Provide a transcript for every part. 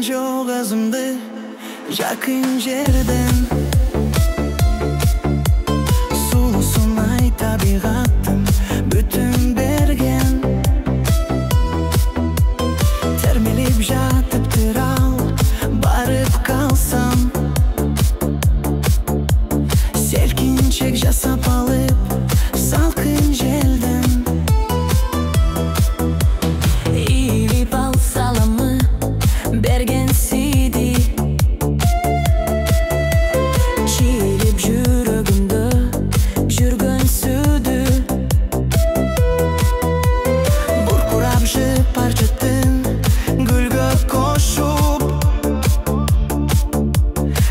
çok azımdı yakın yerden. Sulusun ay tabiatım bütün bergen. Termelip jatıp tıral barıp kalsam, selkinçek jasap alıp salkın jelden. İyilip al salamı bergen sidi, çiğrip жүрөгүмдө жүргөн сүдү. Буркурап парчытын гүлгө кошуп,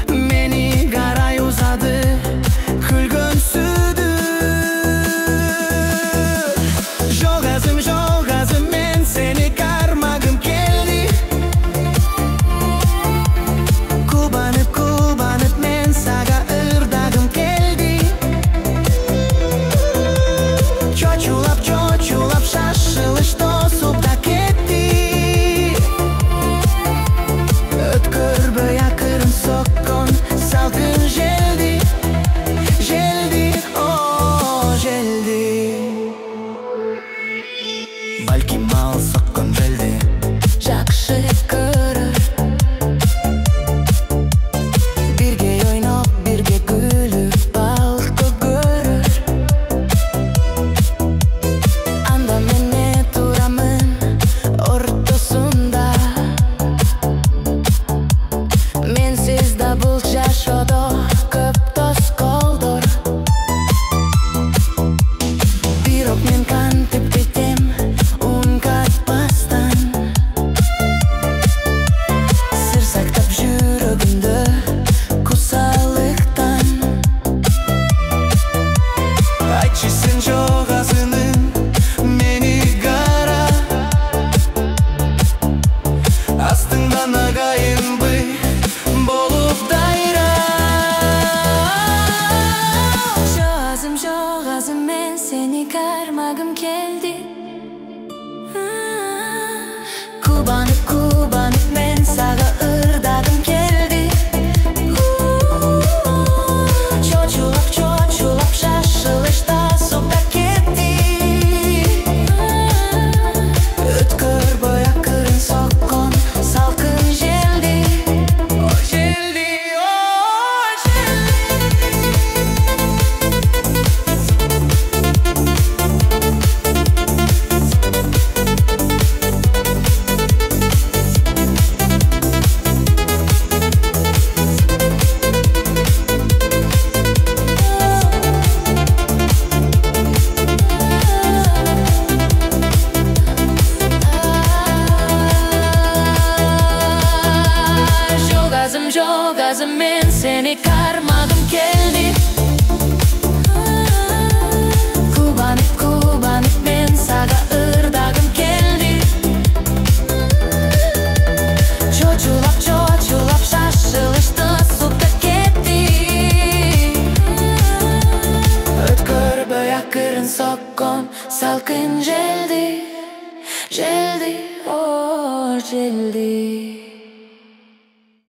мени карай узады күлгөн сүдү. Жок азым мен сени кармагым келди. Кубанып мен сага ырдагым келди. Чочулап шашылыш тосуп да кетти. Өткөрбөй акырын соккон салкын желди. О желди. Балким ал соккон желди жакшы көрөр. Бирге ойноп, бирге күлүп бал көгөрөр. Анда мен турамын ортосунда. Менсиз да бул жашоодо көп тоскоолдор. Бирок мен кантип кетем ун катпастан. Сыр сактап жүрөгүмдө кусалыктан. Айтчысың жок азының мени кара. Астыңдан агайынбы болуп дайра. Жок азым мен сени кармагым келди. Кубанып мен сага ырдагым келди. Чочулап шашылыш тосуп да кетти. Өткөрбөй акырын соккон салкын желди. О желди, о желди. Жок азым мен сени кармагым келди. Кубанып мен сага ырдагым келди. Чочулап шашылыш тосуп да кетти. Өткөрбөй акырын соккон салкын желди. О желди.